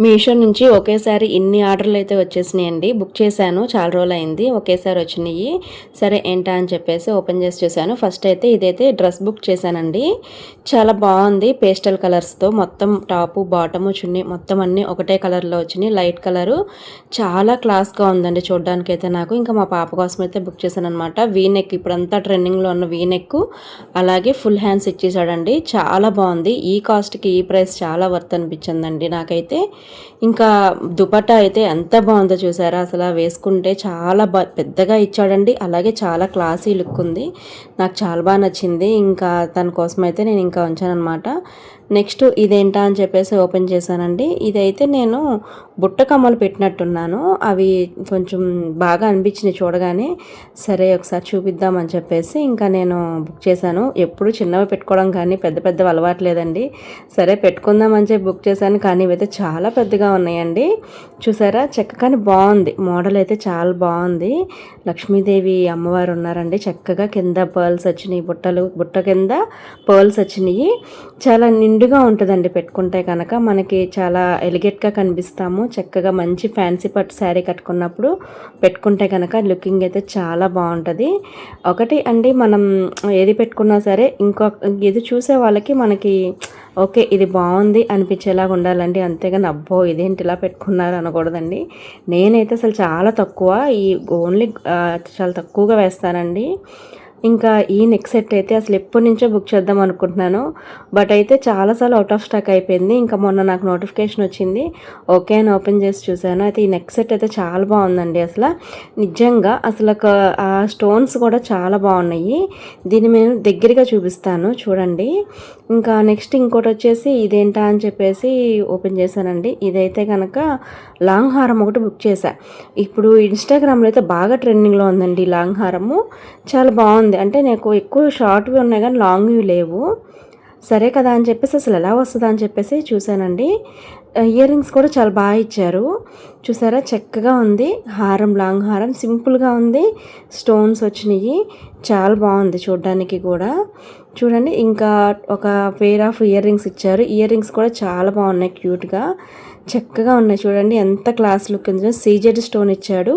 మీషో నుంచి ఒకేసారి ఇన్ని ఆర్డర్లు అయితే వచ్చేసినాయండి. బుక్ చేశాను, చాలా రోజులైంది. ఒకేసారి వచ్చినాయి. సరే ఏంటా అని చెప్పేసి ఓపెన్ చేసి చూశాను. ఫస్ట్ అయితే ఇదైతే డ్రెస్ బుక్ చేశానండి. చాలా బాగుంది. పేస్టల్ కలర్స్తో మొత్తం టాపు, బాటము, చున్నీ మొత్తం అన్నీ ఒకటే కలర్లో వచ్చినాయి. లైట్ కలరు చాలా క్లాస్గా ఉందండి చూడడానికైతే నాకు. ఇంకా మా పాప కోసం అయితే బుక్ చేశాను అనమాట. వీ నెక్, ఇప్పుడంతా ట్రెండింగ్లో ఉన్న వీ నెక్, అలాగే ఫుల్ హ్యాండ్స్ ఇచ్చేసాడండి. చాలా బాగుంది. ఈ కాస్ట్కి ఈ ప్రైస్ చాలా వర్త్ అనిపించిందండి నాకైతే. ఇంకా దుపట్టా అయితే ఎంత బాగుందో చూసారా, అసలు వేసుకుంటే చాలా పెద్దగా ఇచ్చాడండి. అలాగే చాలా క్లాసీ లుక్ ఉంది. నాకు చాలా బాగా నచ్చింది. ఇంకా తన కోసం అయితే నేను ఇంకా ఉంచానమాట. నెక్స్ట్ ఇదేంటా అని చెప్పేసి ఓపెన్ చేశానండి. ఇదైతే నేను బుట్ట కమ్మలు పెట్టినట్టున్నాను. అవి కొంచెం బాగా అనిపించినాయి చూడగానే. సరే ఒకసారి చూపిద్దామని చెప్పేసి ఇంకా నేను బుక్ చేశాను. ఎప్పుడు చిన్నవి పెట్టుకోవడం కానీ పెద్ద పెద్దవి అలవాటు లేదండి. సరే పెట్టుకుందామని చెప్పి బుక్ చేశాను, కానీ ఇవైతే చాలా పెద్దగా ఉన్నాయండి. చూసారా, చక్కగానే బాగుంది. మోడల్ అయితే చాలా బాగుంది. లక్ష్మీదేవి అమ్మవారు ఉన్నారండి. చక్కగా కింద పర్ల్స్ వచ్చినాయి, బుట్ట కింద పర్ల్స్ వచ్చినాయి. చాలా నిండుగా ఉంటుందండి పెట్టుకుంటే కనుక. మనకి చాలా ఎలిగేట్గా కనిపిస్తాము. చక్కగా మంచి ఫ్యాన్సీ పట్టు శారీ కట్టుకున్నప్పుడు పెట్టుకుంటే కనుక లుకింగ్ అయితే చాలా బాగుంటుంది. ఒకటి అండి, మనం ఏది పెట్టుకున్నా సరే ఇది చూసే వాళ్ళకి మనకి ఓకే ఇది బాగుంది అనిపించేలాగా ఉండాలండి. అంతేగాని అబ్బో ఇదేంటి ఇలా పెట్టుకున్నారు అనకూడదండి. నేనైతే అసలు చాలా తక్కువ, ఓన్లీ చాలా తక్కువగా వేస్తానండి. ఇంకా ఈ నెక్ సెట్ అయితే అసలు ఎప్పటి నుంచో బుక్ చేద్దాం అనుకుంటున్నాను. బట్ అయితే చాలాసార్లు అవుట్ ఆఫ్ స్టాక్ అయిపోయింది. ఇంకా మొన్న నాకు నోటిఫికేషన్ వచ్చింది, ఓకే అని ఓపెన్ చేసి చూశాను. అయితే ఈ నెక్ సెట్ అయితే చాలా బాగుందండి. అసలు నిజంగా అసలు ఆ స్టోన్స్ కూడా చాలా బాగున్నాయి. దీన్ని నేను దగ్గరగా చూపిస్తాను చూడండి. ఇంకా నెక్స్ట్ ఇంకోటి వచ్చేసి ఇదేంటా అని చెప్పేసి ఓపెన్ చేశానండి. ఇదైతే కనుక లాంగ్ హారం ఒకటి బుక్ చేశా. ఇప్పుడు ఇన్స్టాగ్రామ్లో అయితే బాగా ట్రెండింగ్లో ఉందండి లాంగ్ హారము. చాలా బాగుంది. అంటే నాకు ఎక్కువ షార్ట్వి ఉన్నాయి కానీ లాంగ్వి లేవు. సరే కదా అని చెప్పేసి అసలు ఎలా వస్తుందా అని చెప్పేసి చూశానండి. ఇయర్ రింగ్స్ కూడా చాలా బాగా ఇచ్చారు. చూసారా, చక్కగా ఉంది. హారం లాంగ్ హారం సింపుల్గా ఉంది. స్టోన్స్ వచ్చినాయి. చాలా బాగుంది చూడడానికి కూడా. చూడండి, ఇంకా ఒక పెయిర్ ఆఫ్ ఇయర్ రింగ్స్ ఇచ్చారు. ఇయర్ రింగ్స్ కూడా చాలా బాగున్నాయి, క్యూట్గా చక్కగా ఉన్నాయి. చూడండి ఎంత క్లాస్ లుక్ ఉంది. సీజెడ్ స్టోన్ ఇచ్చాడు.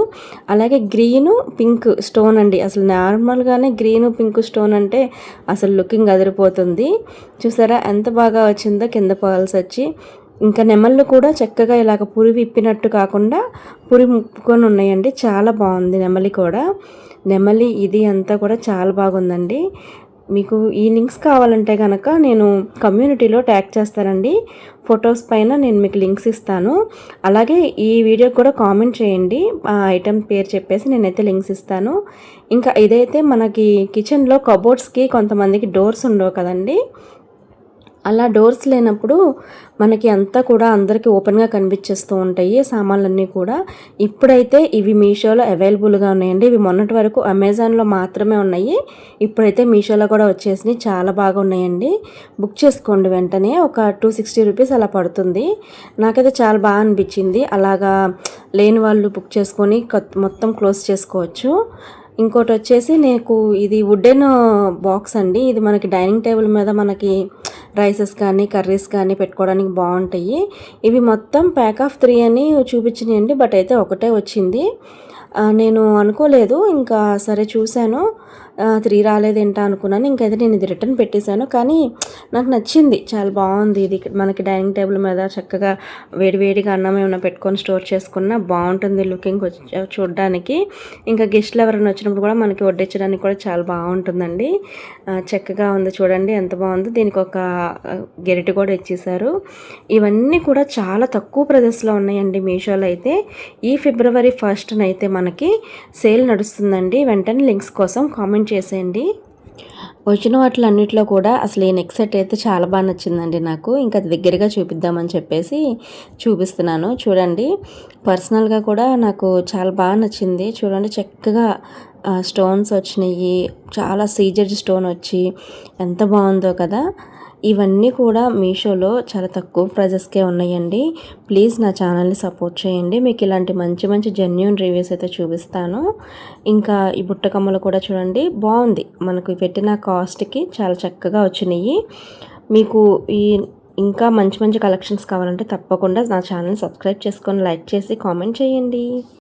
అలాగే గ్రీను పింక్ స్టోన్ అండి. అసలు నార్మల్గానే గ్రీను పింక్ స్టోన్ అంటే అసలు లుకింగ్ అదిరిపోతుంది. చూసారా ఎంత బాగా వచ్చిందో. కింద పర్ల్స్ వచ్చి ఇంకా నెమళ్ళు కూడా చక్కగా ఇలాగ పురి విప్పినట్టు కాకుండా పురి ముప్పుకొని ఉన్నాయండి. చాలా బాగుంది నెమలి కూడా. నెమలి ఇది అంతా కూడా చాలా బాగుందండి. మీకు ఈ లింక్స్ కావాలంటే కనుక నేను కమ్యూనిటీలో ట్యాగ్ చేస్తానండి. ఫొటోస్ పైన నేను మీకు లింక్స్ ఇస్తాను. అలాగే ఈ వీడియోకి కూడా కామెంట్ చేయండి, ఆ ఐటెం పేరు చెప్పేసి నేనైతే లింక్స్ ఇస్తాను. ఇంకా ఇదైతే మనకి కిచెన్లో కబోర్డ్స్కి కొంతమందికి డోర్స్ ఉండవు కదండి. అలా డోర్స్ లేనప్పుడు మనకి అంతా కూడా అందరికీ ఓపెన్గా కనిపించేస్తూ ఉంటాయి సామాన్లన్నీ కూడా. ఇప్పుడైతే ఇవి మీషోలో అవైలబుల్గా ఉన్నాయండి. ఇవి మొన్నటి వరకు అమెజాన్లో మాత్రమే ఉన్నాయి. ఇప్పుడైతే మీషోలో కూడా వచ్చేసినాయి. చాలా బాగా ఉన్నాయండి. బుక్ చేసుకోండి వెంటనే. ఒక 260 రూపీస్ అలా పడుతుంది. నాకైతే చాలా బాగా అనిపించింది. అలాగా లేని వాళ్ళు బుక్ చేసుకొని మొత్తం క్లోజ్ చేసుకోవచ్చు. ఇంకోటి వచ్చేసి నాకు ఇది వుడెన్ బాక్స్ అండి. ఇది మనకి డైనింగ్ టేబుల్ మీద మనకి రైసెస్ కానీ కర్రీస్ కానీ పెట్టుకోవడానికి బాగుంటాయి. ఇవి మొత్తం ప్యాక్ ఆఫ్ 3 అని చూపించినాయండి. బట్ అయితే ఒకటే వచ్చింది. నేను అనుకోలేదు. ఇంకా సరే చూశాను, 3 రాలేదేంటా అనుకున్నాను. ఇంకైతే నేను ఇది రిటర్న్ పెట్టేశాను. కానీ నాకు నచ్చింది, చాలా బాగుంది. ఇది మనకి డైనింగ్ టేబుల్ మీద చక్కగా వేడివేడిగా అన్నం ఏమైనా పెట్టుకొని స్టోర్ చేసుకున్నా బాగుంటుంది లుకింగ్ చూడడానికి. ఇంకా గెస్ట్లు ఎవరైనా వచ్చినప్పుడు కూడా మనకి వడ్డించడానికి కూడా చాలా బాగుంటుందండి. చక్కగా ఉంది చూడండి ఎంత బాగుందో. దీనికి ఒక గెరిటి కూడా ఇచ్చేసారు. ఇవన్నీ కూడా చాలా తక్కువ ప్రైజెస్లో ఉన్నాయండి మీషోలో అయితే. ఈ ఫిబ్రవరి 1st అయితే మనకి సేల్ నడుస్తుందండి. వెంటనే లింక్స్ కోసం కామెంట్ చేసేయండి. వచ్చిన వాటిలన్నిటిలో కూడా అసలు ఈ నెక్ సెట్ అయితే చాలా బాగా నచ్చిందండి నాకు. ఇంకా అది దగ్గరగా చూపిద్దామని చెప్పేసి చూపిస్తున్నాను. చూడండి, పర్సనల్గా కూడా నాకు చాలా బాగా నచ్చింది. చూడండి చక్కగా స్టోన్స్ వచ్చినాయి. చాలా సీజెడ్ స్టోన్ వచ్చి ఎంత బాగుందో కదా. ఇవన్నీ కూడా మీషోలో చాలా తక్కువ ప్రైజెస్కే ఉన్నాయండి. ప్లీజ్ నా ఛానల్ని సపోర్ట్ చేయండి. మీకు ఇలాంటి మంచి మంచి జెన్యూన్ రివ్యూస్ అయితే చూపిస్తాను. ఇంకా ఈ బుట్టకమ్మలు కూడా చూడండి బాగుంది. మనకు పెట్టిన కాస్ట్కి చాలా చక్కగా వచ్చినాయి. మీకు ఈ ఇంకా మంచి మంచి కలెక్షన్స్ కావాలంటే తప్పకుండా నా ఛానల్ సబ్స్క్రైబ్ చేసుకొని లైక్ చేసి కామెంట్ చేయండి.